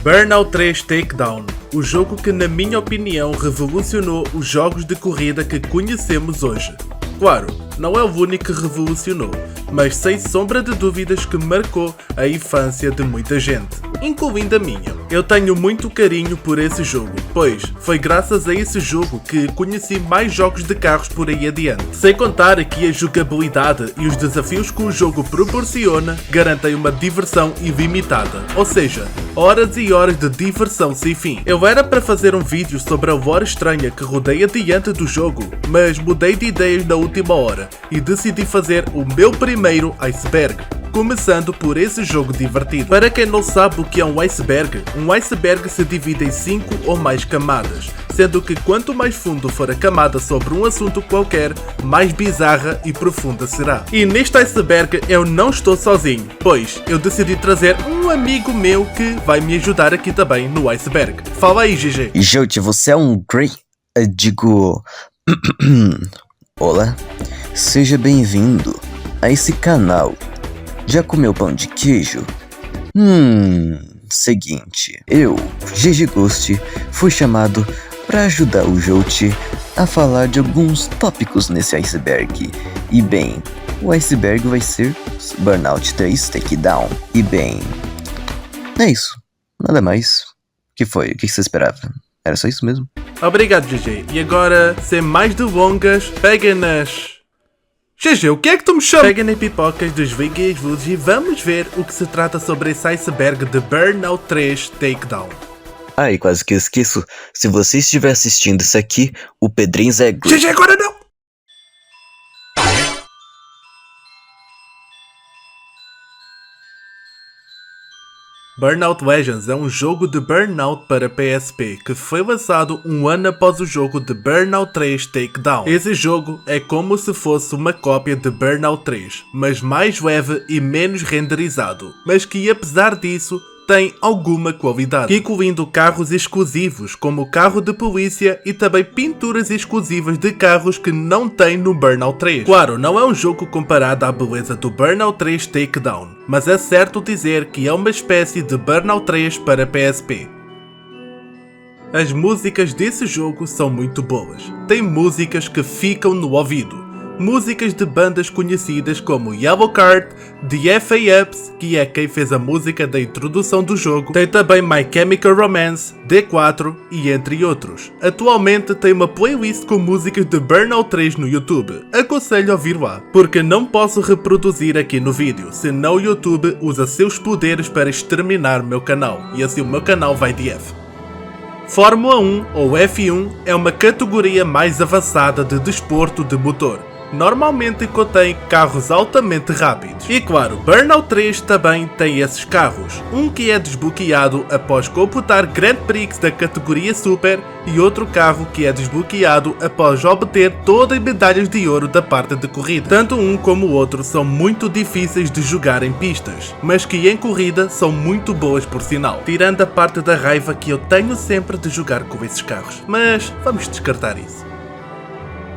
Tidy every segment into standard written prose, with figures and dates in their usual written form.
Burnout 3 Takedown, o jogo que na minha opinião revolucionou os jogos de corrida que conhecemos hoje. Claro, não é o único que revolucionou, mas sem sombra de dúvidas que marcou a infância de muita gente, incluindo a minha. Eu tenho muito carinho por esse jogo, pois foi graças a esse jogo que conheci mais jogos de carros por aí adiante. Sem contar que a jogabilidade e os desafios que o jogo proporciona garantem uma diversão ilimitada, ou seja, horas e horas de diversão sem fim. Eu era para fazer um vídeo sobre a lore estranha que rodeia diante do jogo, mas mudei de ideias na última hora e decidi fazer o meu primeiro iceberg, começando por esse jogo divertido. Para quem não sabe o que é um iceberg se divide em 5 ou mais camadas, sendo que quanto mais fundo for a camada sobre um assunto qualquer, mais bizarra e profunda será. E neste iceberg eu não estou sozinho, pois eu decidi trazer um amigo meu que vai me ajudar aqui também no iceberg. Fala aí, GG. Gente, você é um great... Olá, seja bem-vindo a esse canal. Já comeu pão de queijo? Seguinte, eu, GG Ghost, fui chamado para ajudar o Jout a falar de alguns tópicos nesse iceberg. E bem, o iceberg vai ser Burnout 3 Takedown. E bem, é isso, nada mais. O que foi? O que você esperava? Era só isso mesmo? Obrigado, GG. E agora, sem mais delongas, pega nas... GG, o que é que tu me chamas? Pega nas pipocas, desliguem as luzes e vamos ver o que se trata sobre esse iceberg de Burnout 3 Takedown. E quase que eu esqueço, se você estiver assistindo isso aqui, o Pedrinho Zé... GG, agora não! Burnout Legends é um jogo de Burnout para PSP que foi lançado um ano após o jogo de Burnout 3 Takedown. Esse jogo é como se fosse uma cópia de Burnout 3, mas mais leve e menos renderizado, mas que apesar disso tem alguma qualidade, incluindo carros exclusivos como o carro de polícia e também pinturas exclusivas de carros que não tem no Burnout 3. Claro, não é um jogo comparado à beleza do Burnout 3 Takedown, mas é certo dizer que é uma espécie de Burnout 3 para PSP. As músicas desse jogo são muito boas, tem músicas que ficam no ouvido. Músicas de bandas conhecidas como Yellowcard, The FA-Ups, que é quem fez a música da introdução do jogo, tem também My Chemical Romance, D4 e entre outros. Atualmente tem uma playlist com músicas de Burnout 3 no YouTube, aconselho a ouvir lá, porque não posso reproduzir aqui no vídeo, senão o YouTube usa seus poderes para exterminar meu canal, e assim o meu canal vai de F. Fórmula 1 ou F1 é uma categoria mais avançada de desporto de motor. Normalmente contém carros altamente rápidos. E claro, Burnout 3 também tem esses carros. Um que é desbloqueado após completar Grand Prix da categoria Super e outro carro que é desbloqueado após obter todas as medalhas de ouro da parte de corrida. Tanto um como o outro são muito difíceis de jogar em pistas, mas que em corrida são muito boas por sinal. Tirando a parte da raiva que eu tenho sempre de jogar com esses carros. Mas vamos descartar isso.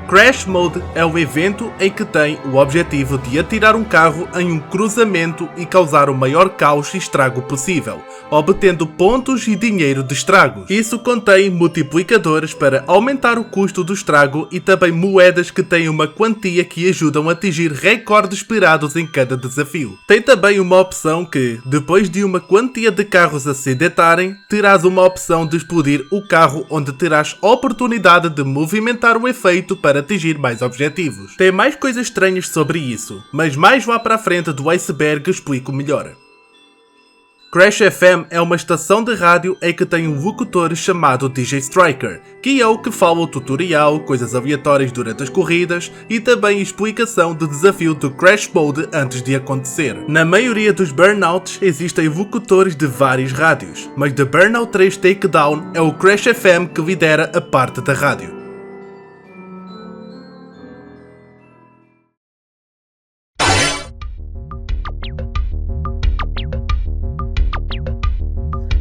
Crash Mode é um evento em que tem o objetivo de atirar um carro em um cruzamento e causar o maior caos e estrago possível, obtendo pontos e dinheiro de estragos. Isso contém multiplicadores para aumentar o custo do estrago e também moedas que têm uma quantia que ajudam a atingir recordes esperados em cada desafio. Tem também uma opção que, depois de uma quantia de carros a se detarem, terás uma opção de explodir o carro onde terás oportunidade de movimentar o efeito para atingir mais objetivos. Tem mais coisas estranhas sobre isso, mas mais lá para a frente do iceberg explico melhor. Crash FM é uma estação de rádio em que tem um locutor chamado DJ Striker, que é o que fala o tutorial, coisas aleatórias durante as corridas e também explicação do desafio do Crash Mode antes de acontecer. Na maioria dos Burnouts existem locutores de vários rádios, mas The Burnout 3 Takedown é o Crash FM que lidera a parte da rádio.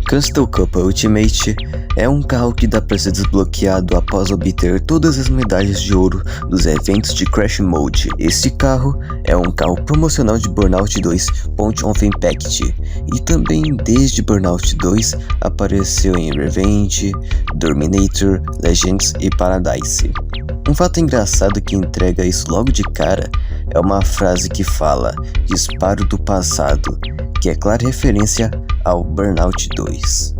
Castle Cup Ultimate é um carro que dá para ser desbloqueado após obter todas as medalhas de ouro dos eventos de Crash Mode. Este carro é um carro promocional de Burnout 2 Point of Impact e também desde Burnout 2 apareceu em Revenge, Dominator, Legends e Paradise. Um fato engraçado que entrega isso logo de cara é uma frase que fala "disparo do passado", que é clara referência ao Burnout 2.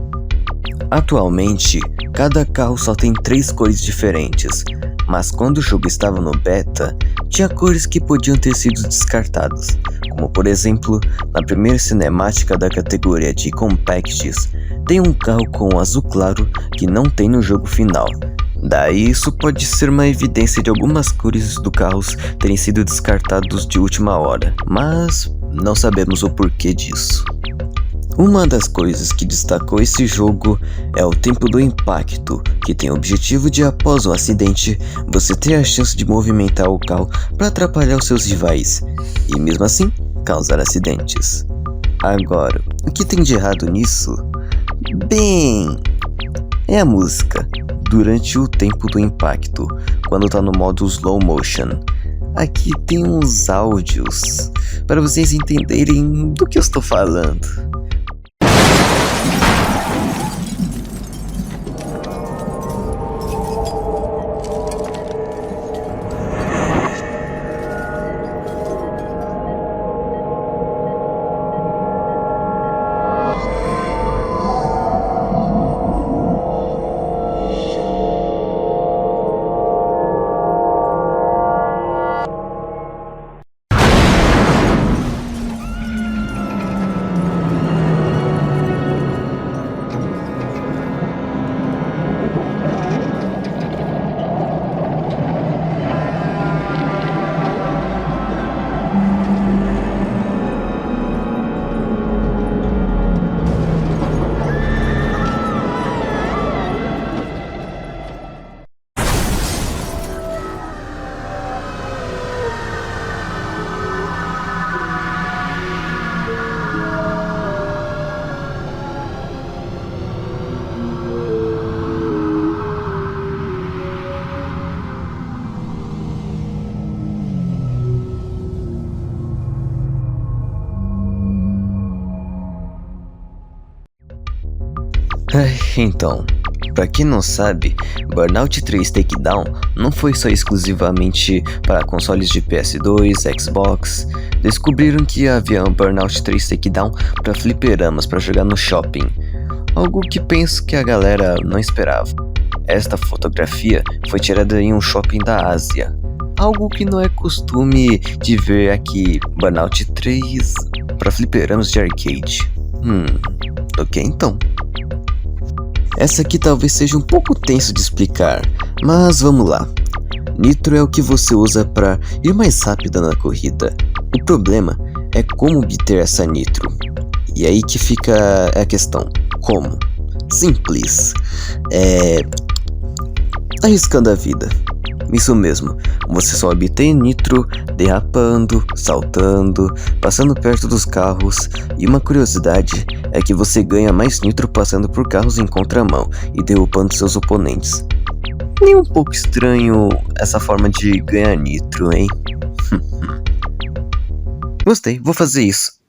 Atualmente, cada carro só tem 3 cores diferentes, mas quando o jogo estava no beta, tinha cores que podiam ter sido descartadas, como por exemplo, na primeira cinemática da categoria de Compacts, tem um carro com azul claro que não tem no jogo final. Daí isso pode ser uma evidência de algumas cores do carro terem sido descartados de última hora, mas não sabemos o porquê disso. Uma das coisas que destacou esse jogo é o tempo do impacto, que tem o objetivo de, após um acidente, você ter a chance de movimentar o carro para atrapalhar os seus rivais, e mesmo assim, causar acidentes. Agora, o que tem de errado nisso? Bem, é a música, durante o tempo do impacto, quando tá no modo slow motion. Aqui tem uns áudios, para vocês entenderem do que eu estou falando. Então, pra quem não sabe, Burnout 3 Takedown não foi só exclusivamente para consoles de PS2, Xbox. Descobriram que havia um Burnout 3 Takedown para fliperamas para jogar no shopping, algo que penso que a galera não esperava. Esta fotografia foi tirada em um shopping da Ásia, algo que não é costume de ver aqui. Burnout 3 para fliperamas de arcade. Ok então. Essa aqui talvez seja um pouco tenso de explicar, mas vamos lá. Nitro é o que você usa para ir mais rápido na corrida. O problema é como obter essa nitro. E aí que fica a questão. Como? Simples. Arriscando a vida. Isso mesmo, você só obtém nitro derrapando, saltando, passando perto dos carros, e uma curiosidade é que você ganha mais nitro passando por carros em contramão e derrubando seus oponentes. Nem um pouco estranho essa forma de ganhar nitro, hein? Gostei, vou fazer isso.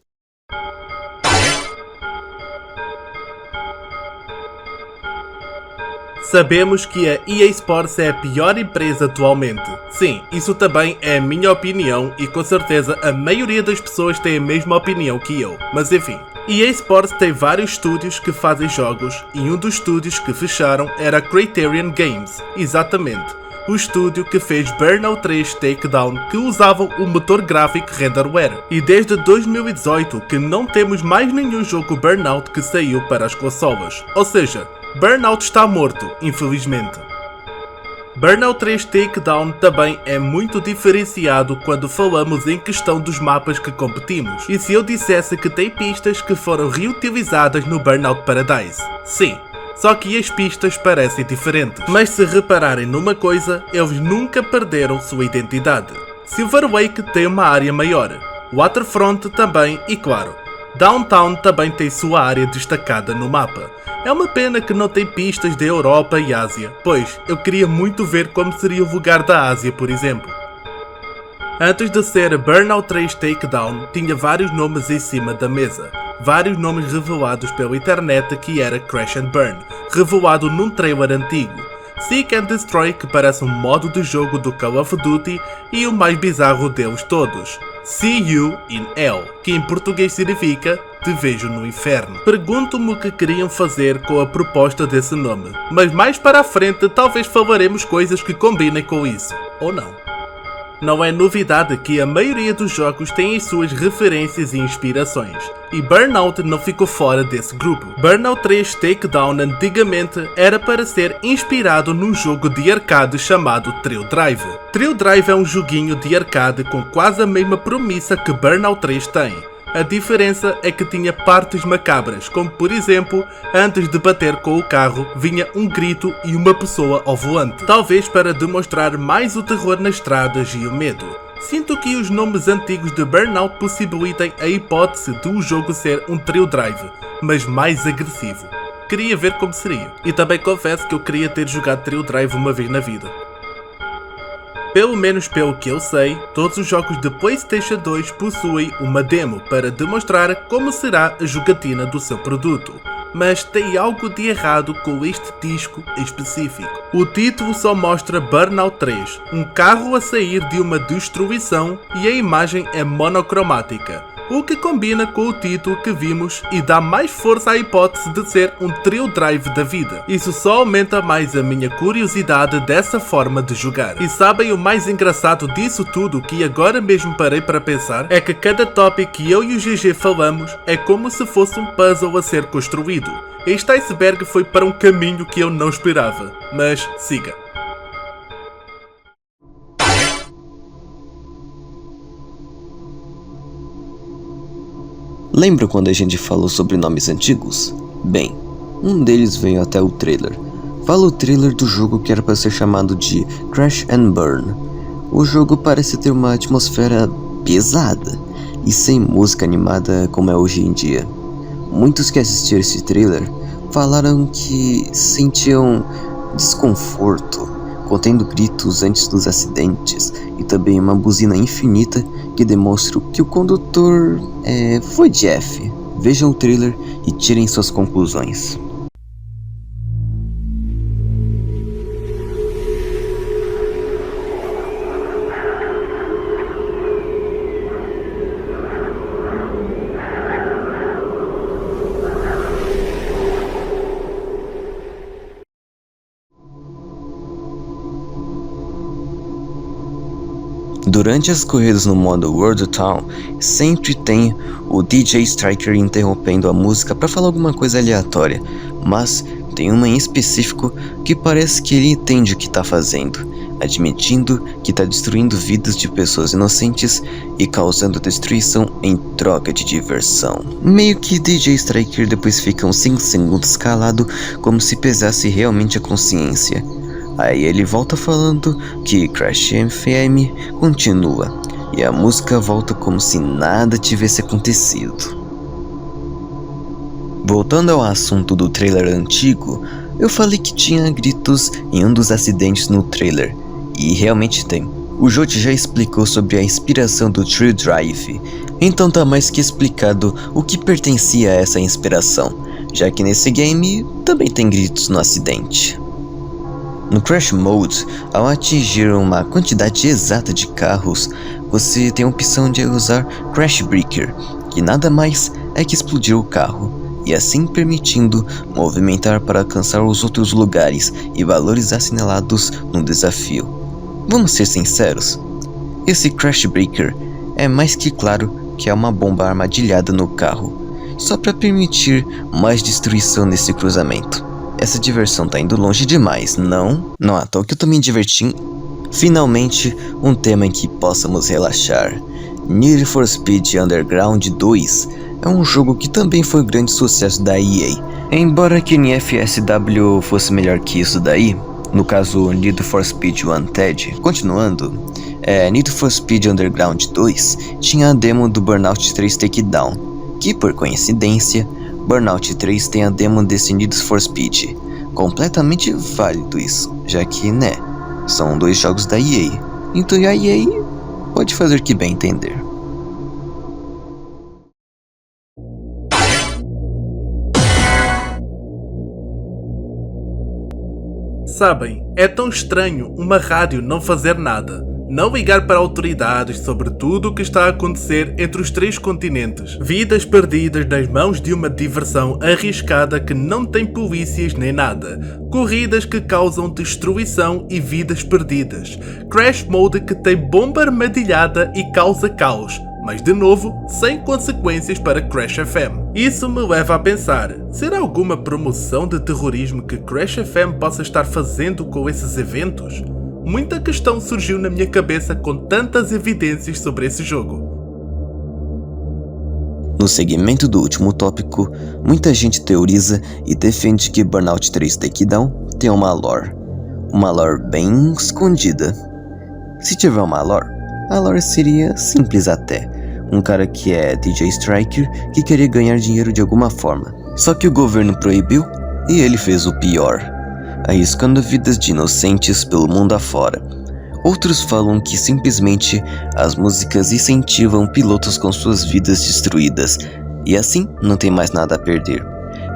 Sabemos que a EA Sports é a pior empresa atualmente. Sim, isso também é a minha opinião e com certeza a maioria das pessoas tem a mesma opinião que eu. Mas enfim, EA Sports tem vários estúdios que fazem jogos e um dos estúdios que fecharam era a Criterion Games. Exatamente, o estúdio que fez Burnout 3 Takedown, que usava o motor gráfico Renderware. E desde 2018 que não temos mais nenhum jogo Burnout que saiu para as consolas. Ou seja, Burnout está morto, infelizmente. Burnout 3 Takedown também é muito diferenciado quando falamos em questão dos mapas que competimos. E se eu dissesse que tem pistas que foram reutilizadas no Burnout Paradise? Sim, só que as pistas parecem diferentes. Mas se repararem numa coisa, eles nunca perderam sua identidade. Silver Lake tem uma área maior, Waterfront também e claro, Downtown também tem sua área destacada no mapa. É uma pena que não tem pistas da Europa e Ásia, pois eu queria muito ver como seria o lugar da Ásia, por exemplo. Antes de ser Burnout 3 Takedown, tinha vários nomes em cima da mesa. Vários nomes revelados pela internet que era Crash and Burn, revelado num trailer antigo. Seek and Destroy, que parece um modo de jogo do Call of Duty, e o mais bizarro deles todos, See You in Hell, que em português significa Te Vejo no Inferno. Pergunto-me o que queriam fazer com a proposta desse nome, mas mais para a frente talvez falaremos coisas que combinem com isso, ou não. Não é novidade que a maioria dos jogos tem as suas referências e inspirações, e Burnout não ficou fora desse grupo. Burnout 3 Takedown antigamente era para ser inspirado num jogo de arcade chamado Thrill Drive. Thrill Drive é um joguinho de arcade com quase a mesma premissa que Burnout 3 tem. A diferença é que tinha partes macabras, como por exemplo, antes de bater com o carro, vinha um grito e uma pessoa ao volante. Talvez para demonstrar mais o terror nas estradas e o medo. Sinto que os nomes antigos de Burnout possibilitem a hipótese de o jogo ser um Thrill Drive, mas mais agressivo. Queria ver como seria. E também confesso que eu queria ter jogado Thrill Drive uma vez na vida. Pelo menos pelo que eu sei, todos os jogos de PlayStation 2 possuem uma demo para demonstrar como será a jogatina do seu produto. Mas tem algo de errado com este disco específico. O título só mostra Burnout 3, um carro a sair de uma destruição, e a imagem é monocromática, o que combina com o título que vimos e dá mais força à hipótese de ser um Thrill Drive da vida. Isso só aumenta mais a minha curiosidade dessa forma de jogar. E sabem o mais engraçado disso tudo, que agora mesmo parei para pensar, é que cada tópico que eu e o GG falamos é como se fosse um puzzle a ser construído. Este iceberg foi para um caminho que eu não esperava, mas siga. Lembra quando a gente falou sobre nomes antigos? Bem, um deles veio até o trailer. Fala o trailer do jogo que era para ser chamado de Crash and Burn. O jogo parece ter uma atmosfera pesada e sem música animada como é hoje em dia. Muitos que assistiram esse trailer falaram que sentiam desconforto, contendo gritos antes dos acidentes e também uma buzina infinita que demonstra que o condutor foi Jeff. Vejam o trailer e tirem suas conclusões. Durante as corridas no modo World Town, sempre tem o DJ Striker interrompendo a música para falar alguma coisa aleatória, mas tem uma em específico que parece que ele entende o que está fazendo, admitindo que está destruindo vidas de pessoas inocentes e causando destruição em troca de diversão. Meio que DJ Striker depois fica uns 5 segundos calado, como se pesasse realmente a consciência. Aí ele volta falando que Crash FM continua, e a música volta como se nada tivesse acontecido. Voltando ao assunto do trailer antigo, eu falei que tinha gritos em um dos acidentes no trailer, e realmente tem. O Joti já explicou sobre a inspiração do Thrill Drive, então tá mais que explicado o que pertencia a essa inspiração, já que nesse game também tem gritos no acidente. No Crash Mode, ao atingir uma quantidade exata de carros, você tem a opção de usar Crash Breaker, que nada mais é que explodir o carro, e assim permitindo movimentar para alcançar os outros lugares e valores assinalados no desafio. Vamos ser sinceros, esse Crash Breaker é mais que claro que é uma bomba armadilhada no carro, só para permitir mais destruição nesse cruzamento. Essa diversão tá indo longe demais, não? Não à toa que eu tô me divertindo. Finalmente, um tema em que possamos relaxar. Need for Speed Underground 2 é um jogo que também foi um grande sucesso da EA. Embora que NFSW fosse melhor que isso daí, no caso Need for Speed Wanted. Continuando, Need for Speed Underground 2 tinha a demo do Burnout 3 Takedown, que por coincidência, Burnout 3 tem a demo desse Need for Speed. Completamente válido isso, já que, né, são 2 jogos da EA, então a EA pode fazer o que bem entender. Sabem, é tão estranho uma rádio não fazer nada, não ligar para autoridades sobre tudo o que está a acontecer entre os 3 continentes. Vidas perdidas nas mãos de uma diversão arriscada que não tem polícias nem nada. Corridas que causam destruição e vidas perdidas. Crash Mode que tem bomba armadilhada e causa caos. Mas de novo, sem consequências para Crash FM. Isso me leva a pensar, será alguma promoção de terrorismo que Crash FM possa estar fazendo com esses eventos? Muita questão surgiu na minha cabeça com tantas evidências sobre esse jogo. No segmento do último tópico, muita gente teoriza e defende que Burnout 3 Takedown tem uma lore bem escondida. Se tiver uma lore, a lore seria simples até. Um cara que é DJ Striker que queria ganhar dinheiro de alguma forma. Só que o governo proibiu e ele fez o pior, arriscando vidas de inocentes pelo mundo afora. Outros falam que simplesmente as músicas incentivam pilotos com suas vidas destruídas e assim não tem mais nada a perder.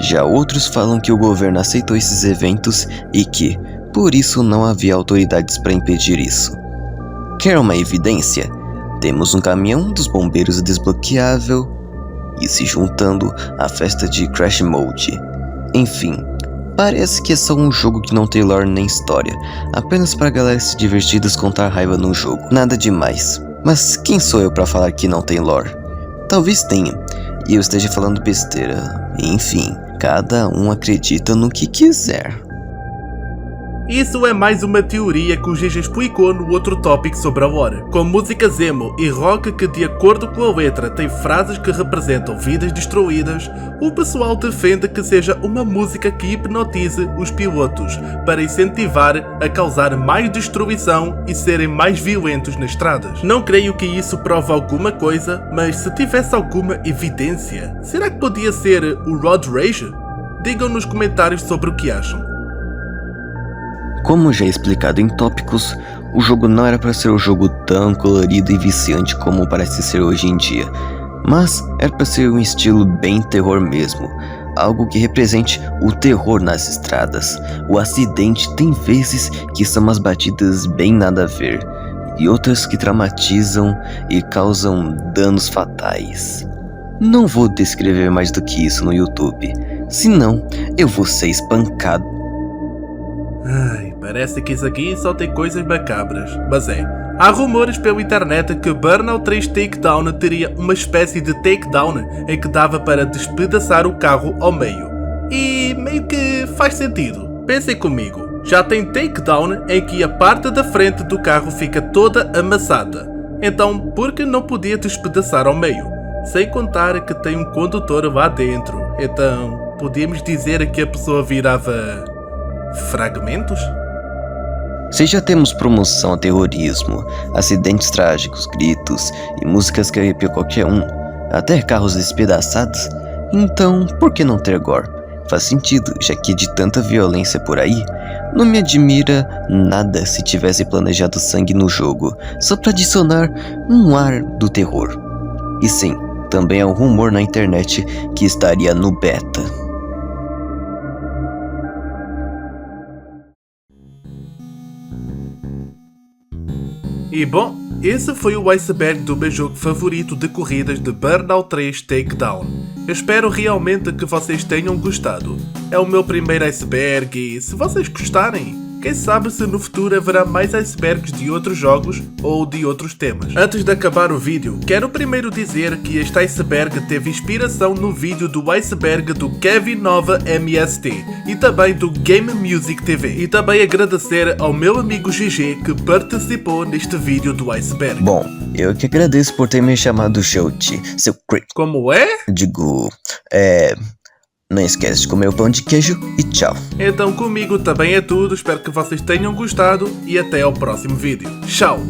Já outros falam que o governo aceitou esses eventos e que, por isso, não havia autoridades para impedir isso. Quer uma evidência? Temos um caminhão dos bombeiros desbloqueável e se juntando à festa de Crash Mode. Enfim, parece que é só um jogo que não tem lore nem história, apenas para galera se divertir e descontar raiva no jogo. Nada demais. Mas quem sou eu para falar que não tem lore? Talvez tenha, e eu esteja falando besteira. Enfim, cada um acredita no que quiser. Isso é mais uma teoria que o GG explicou no outro tópico sobre a lore. Com músicas emo e rock que, de acordo com a letra, tem frases que representam vidas destruídas, o pessoal defende que seja uma música que hipnotize os pilotos para incentivar a causar mais destruição e serem mais violentos nas estradas. Não creio que isso prove alguma coisa, mas se tivesse alguma evidência, será que podia ser o Road Rage? Digam nos comentários sobre o que acham. Como já explicado em tópicos, o jogo não era para ser um jogo tão colorido e viciante como parece ser hoje em dia, mas era para ser um estilo bem terror mesmo, algo que represente o terror nas estradas. O acidente tem vezes que são umas batidas bem nada a ver, e outras que traumatizam e causam danos fatais. Não vou descrever mais do que isso no YouTube, senão eu vou ser espancado. Ai, parece que isso aqui só tem coisas macabras, mas é. Há rumores pela internet que Burnout 3 Takedown teria uma espécie de takedown em que dava para despedaçar o carro ao meio. E meio que faz sentido. Pensem comigo, já tem takedown em que a parte da frente do carro fica toda amassada. Então, por que não podia despedaçar ao meio? Sem contar que tem um condutor lá dentro. Então, podíamos dizer que a pessoa virava fragmentos? Se já temos promoção a terrorismo, acidentes trágicos, gritos e músicas que arrepiam qualquer um, até carros despedaçados, então por que não ter gore? Faz sentido, já que de tanta violência por aí, não me admira nada se tivesse planejado sangue no jogo, só para adicionar um ar do terror. E sim, também há um rumor na internet que estaria no beta. E bom, esse foi o iceberg do meu jogo favorito de corridas de Burnout 3 Takedown. Eu espero realmente que vocês tenham gostado. É o meu primeiro iceberg e se vocês gostarem, quem sabe se no futuro haverá mais icebergs de outros jogos ou de outros temas. Antes de acabar o vídeo, quero primeiro dizer que este iceberg teve inspiração no vídeo do iceberg do Kevin Nova MST e também do Game Music TV. E também agradecer ao meu amigo GG que participou neste vídeo do iceberg. Bom, eu que agradeço por ter me chamado Shout, seu creep. Como é? Digo, não esquece de comer o pão de queijo e tchau. Então comigo também é tudo, espero que vocês tenham gostado e até ao próximo vídeo. Tchau!